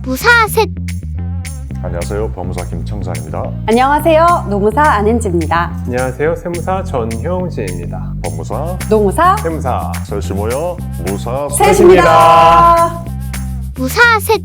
무사셋. 안녕하세요. 법무사 김청산입니다. 안녕하세요. 노무사 안은지입니다. 안녕하세요. 세무사 전형진입니다. 법무사, 노무사 세무사 셋이 모여 무사 셋입니다. 무사셋.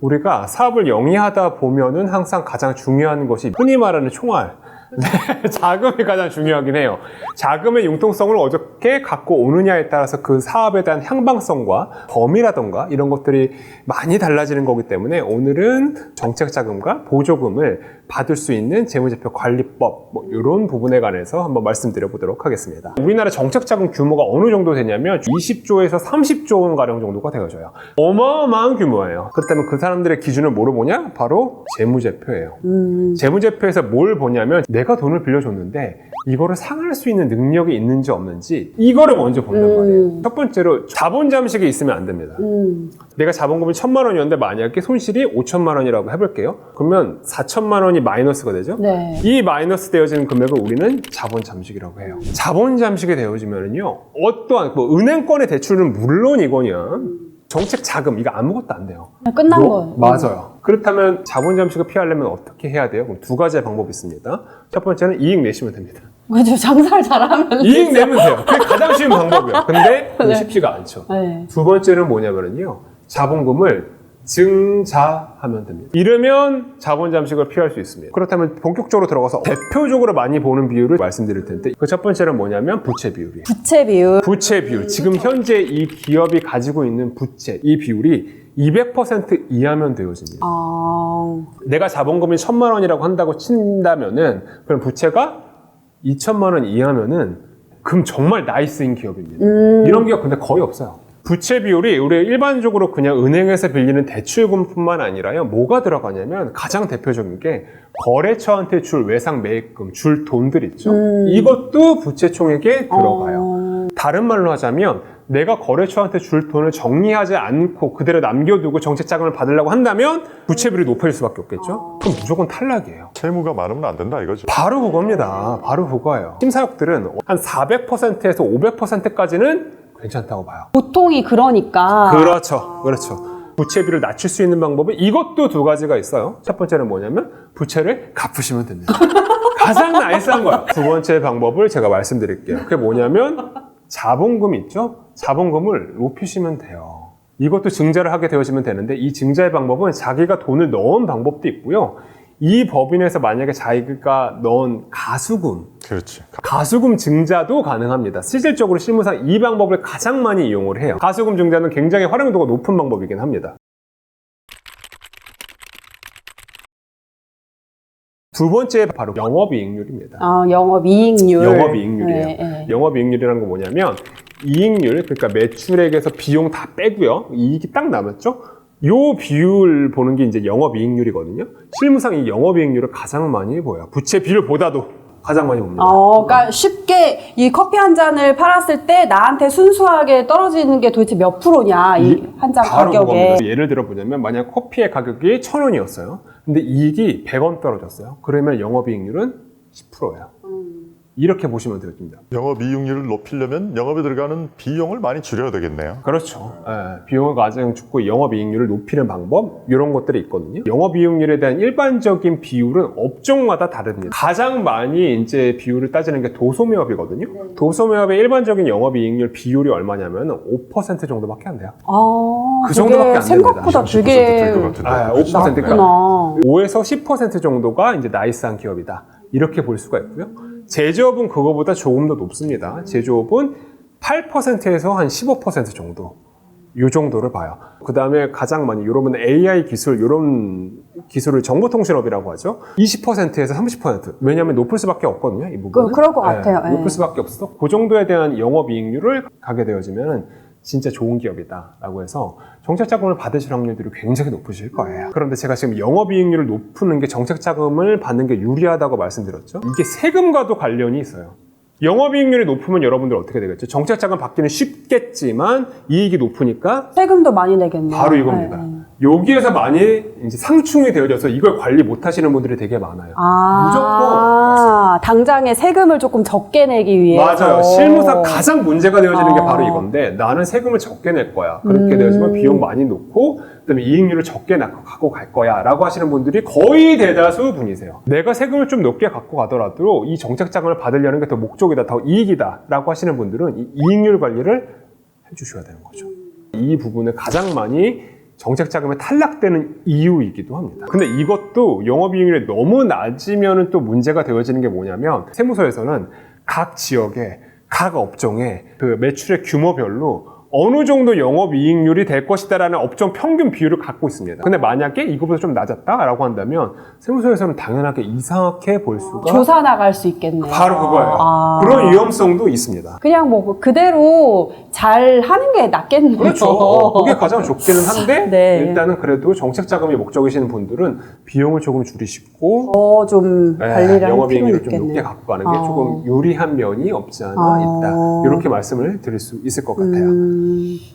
우리가 사업을 영위하다 보면은 항상 가장 중요한 것이 흔히 말하는 총알. 네, 자금이 가장 중요하긴 해요. 자금의 융통성을 어떻게 갖고 오느냐에 따라서 그 사업에 대한 향방성과 범위라던가 이런 것들이 많이 달라지는 거기 때문에 오늘은 정책자금과 보조금을 받을 수 있는 재무제표 관리법 이런 부분에 관해서 한번 말씀드려 보도록 하겠습니다. 우리나라 정책자금 규모가 어느 정도 되냐면 20조에서 30조 원 가량 정도가 되어져요. 어마어마한 규모예요. 그렇다면 그 사람들의 기준은 뭐로 보냐? 바로 재무제표예요. 재무제표에서 뭘 보냐면 내가 돈을 빌려줬는데 이거를 상환할 수 있는 능력이 있는지 없는지 이거를 먼저 본단 말이에요. 첫 번째로 자본 잠식이 있으면 안 됩니다. 내가 자본금이 1,000만 원이었는데 만약에 손실이 5천만 원이라고 해볼게요. 그러면 4천만 원이 마이너스가 되죠? 네. 이 마이너스 되어지는 금액을 우리는 자본 잠식이라고 해요. 자본 잠식이 되어지면요, 어떠한 은행권의 대출은 물론이거냐, 정책 자금 이거 아무것도 안 돼요. 끝난 거예요. 맞아요. 그렇다면 자본 잠식을 피하려면 어떻게 해야 돼요? 그럼 두 가지의 방법이 있습니다. 첫 번째는 이익 내시면 됩니다. 그죠. 장사를 잘하면 이익 내면 돼요. 그게 가장 쉬운 방법이에요. 근데 그게 네. 쉽지가 않죠. 네. 두 번째는 뭐냐면요, 자본금을 증자하면 됩니다. 이러면 자본 잠식을 피할 수 있습니다. 그렇다면 본격적으로 들어가서 대표적으로 많이 보는 비율을 말씀드릴 텐데, 그 첫 번째는 뭐냐면 부채 비율이에요. 부채 비율. 부채 비율. 지금 현재 이 기업이 가지고 있는 부채, 이 비율이 200% 이하면 되어집니다. 내가 자본금이 1,000만 원이라고 한다고 친다면은, 그럼 부채가 2천만 원 이하면은, 그럼 정말 나이스인 기업입니다. 이런 기업 근데 거의 없어요. 부채 비율이 우리 일반적으로 그냥 은행에서 빌리는 대출금뿐만 아니라요, 뭐가 들어가냐면 가장 대표적인 게 거래처한테 줄 외상 매입금, 줄 돈들 있죠. 이것도 부채 총액에 들어가요. 다른 말로 하자면 내가 거래처한테 줄 돈을 정리하지 않고 그대로 남겨두고 정책자금을 받으려고 한다면 부채 비율이 높아질 수밖에 없겠죠. 그럼 무조건 탈락이에요. 채무가 많으면 안 된다 이거죠. 바로 그겁니다. 바로 그거예요. 심사역들은 한 400%에서 500%까지는 괜찮다고 봐요. 보통이 그러니까. 그렇죠. 부채비를 낮출 수 있는 방법은 이것도 두 가지가 있어요. 첫 번째는 뭐냐면 부채를 갚으시면 됩니다. 가장 나이스한 거예요. 두 번째 방법을 제가 말씀드릴게요. 그게 뭐냐면 자본금 있죠? 자본금을 높이시면 돼요. 이것도 증자를 하게 되어지면 되는데, 이 증자의 방법은 자기가 돈을 넣은 방법도 있고요. 이 법인에서 만약에 자기가 넣은 가수금, 그렇지. 가수금 증자도 가능합니다. 실질적으로 실무상 이 방법을 가장 많이 이용을 해요. 가수금 증자는 굉장히 활용도가 높은 방법이긴 합니다. 두 번째 바로 영업이익률입니다. 영업이익률. 영업이익률이에요. 네. 영업이익률이라는 건 뭐냐면 이익률, 그러니까 매출액에서 비용 다 빼고요, 이익이 딱 남았죠? 요 비율 보는 게 이제 영업이익률이거든요. 실무상 이 영업이익률을 가장 많이 보여요. 부채 비율보다도 가장 많이 봅니다. 그러니까 쉽게 이 커피 한 잔을 팔았을 때 나한테 순수하게 떨어지는 게 도대체 몇 프로냐, 이 한 잔 바로 가격에. 그겁니다. 예를 들어 보자면 만약 커피의 가격이 1,000원이었어요. 근데 이익이 100원 떨어졌어요. 그러면 영업이익률은 10%예요. 이렇게 보시면 되겠습니다. 영업이익률을 높이려면 영업에 들어가는 비용을 많이 줄여야 되겠네요. 그렇죠. 비용을 가장 줄고 영업이익률을 높이는 방법, 이런 것들이 있거든요. 영업이익률에 대한 일반적인 비율은 업종마다 다릅니다. 가장 많이 이제 비율을 따지는 게 도소매업이거든요. 도소매업의 일반적인 영업이익률 비율이 얼마냐면 5% 정도밖에 안 돼요. 그 정도밖에 안 됩니다. 생각보다 되게 5%가 낮구나. 5에서 10% 정도가 이제 나이스한 기업이다. 이렇게 볼 수가 있고요. 제조업은 그거보다 조금 더 높습니다. 제조업은 8%에서 한 15% 정도. 이 정도를 봐요. 그 다음에 가장 많이, 여러분 AI 기술, 이런 기술을 정보통신업이라고 하죠. 20%에서 30%. 왜냐하면 높을 수밖에 없거든요, 이 부분은. 그럴 것 같아요. 높을 수밖에 없어서 그 정도에 대한 영업이익률을 가게 되어지면 진짜 좋은 기업이다라고 해서 정책자금을 받으실 확률들이 굉장히 높으실 거예요. 그런데 제가 지금 영업이익률을 높이는 게 정책자금을 받는 게 유리하다고 말씀드렸죠. 이게 세금과도 관련이 있어요. 영업이익률이 높으면 여러분들 어떻게 되겠죠? 정책자금 받기는 쉽겠지만 이익이 높으니까 세금도 많이 내겠네요. 바로 이겁니다. 여기에서 많이 이제 상충이 되어져서 이걸 관리 못 하시는 분들이 되게 많아요. 무조건. 당장에 세금을 조금 적게 내기 위해서. 맞아요. 실무상 가장 문제가 되어지는 게 바로 이건데, 나는 세금을 적게 낼 거야. 그렇게 되어지면 비용 많이 놓고 그다음에 이익률을 적게 갖고 갈 거야 라고 하시는 분들이 거의 대다수 분이세요. 내가 세금을 좀 높게 갖고 가더라도 이 정책자금을 받으려는 게 더 목적이다, 더 이익이다 라고 하시는 분들은 이 이익률 관리를 해주셔야 되는 거죠. 이 부분을 가장 많이 정책자금에 탈락되는 이유이기도 합니다. 근데 이것도 영업이익률이 너무 낮으면 또 문제가 되어지는 게 뭐냐면 세무서에서는 각 지역에 각 업종의 그 매출의 규모별로 어느 정도 영업이익률이 될 것이다라는 업종 평균 비율을 갖고 있습니다. 근데 만약에 이거보다 좀 낮았다라고 한다면 세무서에서는 당연하게 이상하게 볼 수가 조사 나갈 수 있겠네요. 바로 그거예요. 그런 위험성도 있습니다. 그냥 뭐 그대로 잘 하는 게 낫겠네요. 그렇죠. 그게 가장 좋기는 한데 네. 일단은 그래도 정책자금이 목적이시는 분들은 비용을 조금 줄이시고 좀 관리를 할 필요는 영업이익률을 좀 있겠네요. 높게 갖고 가는 게 조금 유리한 면이 없지 않아 있다. 이렇게 말씀을 드릴 수 있을 것 같아요.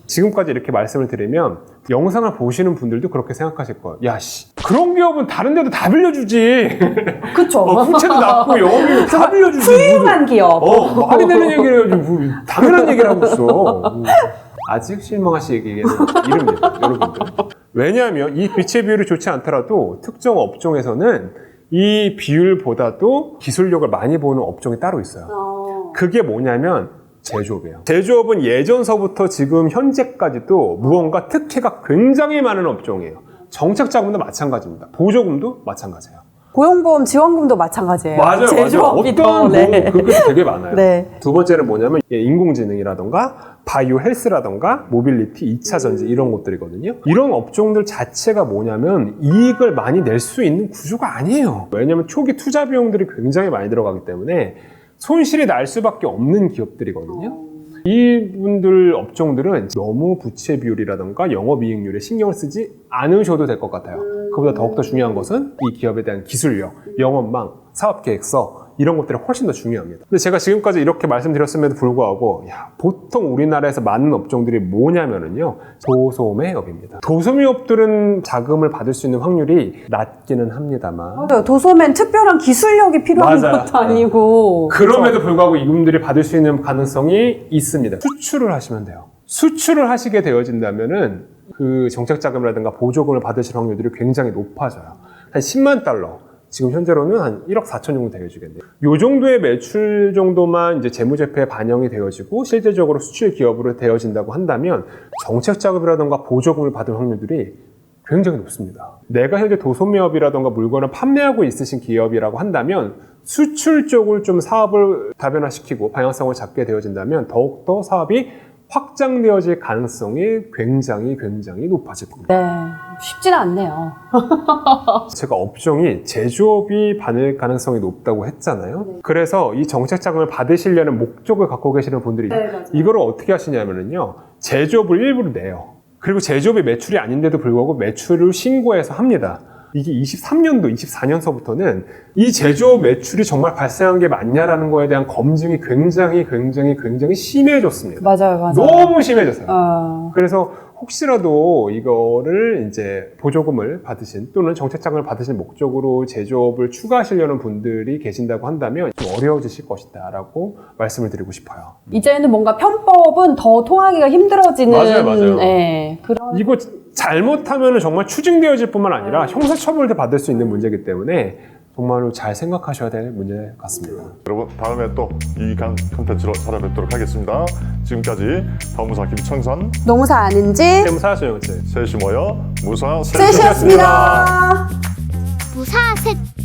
지금까지 이렇게 말씀을 드리면 영상을 보시는 분들도 그렇게 생각하실 거예요. 야, 씨, 그런 기업은 다른 데도 다 빌려주지. 그쵸. 부채도 낮고 영업이익 다 빌려주지. 훌륭한 기업. 말이 되는 얘기를 해야지. 당연한 얘기를 하고 있어. 아직 실망하시기에는 이릅니다, 여러분들. 왜냐하면 이 빛의 비율이 좋지 않더라도 특정 업종에서는 이 비율보다도 기술력을 많이 보는 업종이 따로 있어요. 그게 뭐냐면 제조업이에요. 제조업은 예전서부터 지금 현재까지도 무언가 특혜가 굉장히 많은 업종이에요. 정책자금도 마찬가지입니다. 보조금도 마찬가지예요. 고용보험 지원금도 마찬가지예요. 맞아요. 제조업이도. 어떤 네. 그것도 되게 많아요. 네. 두 번째는 뭐냐면 인공지능이라던가 바이오 헬스라던가 모빌리티, 2차 전지 이런 것들이거든요. 이런 업종들 자체가 뭐냐면 이익을 많이 낼 수 있는 구조가 아니에요. 왜냐면 초기 투자 비용들이 굉장히 많이 들어가기 때문에 손실이 날 수밖에 없는 기업들이거든요. 이분들 업종들은 너무 부채 비율이라던가 영업이익률에 신경을 쓰지 않으셔도 될 것 같아요. 그보다 더욱더 중요한 것은 이 기업에 대한 기술력, 영업망, 사업계획서 이런 것들이 훨씬 더 중요합니다. 근데 제가 지금까지 이렇게 말씀드렸음에도 불구하고 보통 우리나라에서 많은 업종들이 뭐냐면요, 도소매업입니다. 도소매업들은 자금을 받을 수 있는 확률이 낮기는 합니다만 맞아요. 도소매는 특별한 기술력이 필요한 맞아요. 것도 아니고. 그럼에도 불구하고 이분들이 받을 수 있는 가능성이 있습니다. 수출을 하시면 돼요. 수출을 하시게 되어진다면은 그 정책자금이라든가 보조금을 받으실 확률들이 굉장히 높아져요. 한 10만 달러. 지금 현재로는 한 1억 4천 정도 되어지겠네요. 이 정도의 매출 정도만 이제 재무제표에 반영이 되어지고 실제적으로 수출 기업으로 되어진다고 한다면 정책자금이라든가 보조금을 받을 확률들이 굉장히 높습니다. 내가 현재 도소매업이라든가 물건을 판매하고 있으신 기업이라고 한다면 수출 쪽을 좀 사업을 다변화시키고 방향성을 잡게 되어진다면 더욱더 사업이 확장되어질 가능성이 굉장히 높아질 겁니다. 네, 쉽지는 않네요. 제가 업종이 제조업이 받을 가능성이 높다고 했잖아요. 그래서 이 정책자금을 받으시려는 목적을 갖고 계시는 분들이 이거를 어떻게 하시냐면요, 제조업을 일부러 내요. 그리고 제조업이 매출이 아닌데도 불구하고 매출을 신고해서 합니다. 이게 23년도, 24년서부터는 이 제조업 매출이 정말 발생한 게 맞냐라는 거에 대한 검증이 굉장히 심해졌습니다. 맞아요. 너무 심해졌어요. 그래서 혹시라도 이거를 이제 보조금을 받으신 또는 정책자금을 받으신 목적으로 제조업을 추가하시려는 분들이 계신다고 한다면 좀 어려워지실 것이다 라고 말씀을 드리고 싶어요. 이제는 뭔가 편법은 더 통하기가 힘들어지는. 맞아요. 네, 그런. 이거 잘못하면 정말 추징되어질 뿐만 아니라 형사처벌도 받을 수 있는 문제이기 때문에 정말로 잘 생각하셔야 될 문제 같습니다. 여러분, 다음에 또 유익한 콘텐츠로 찾아뵙도록 하겠습니다. 지금까지 법무사 김청선, 농사 아는지 세무사 조영재 셋이 모여 무사 셋이었습니다. 무사셋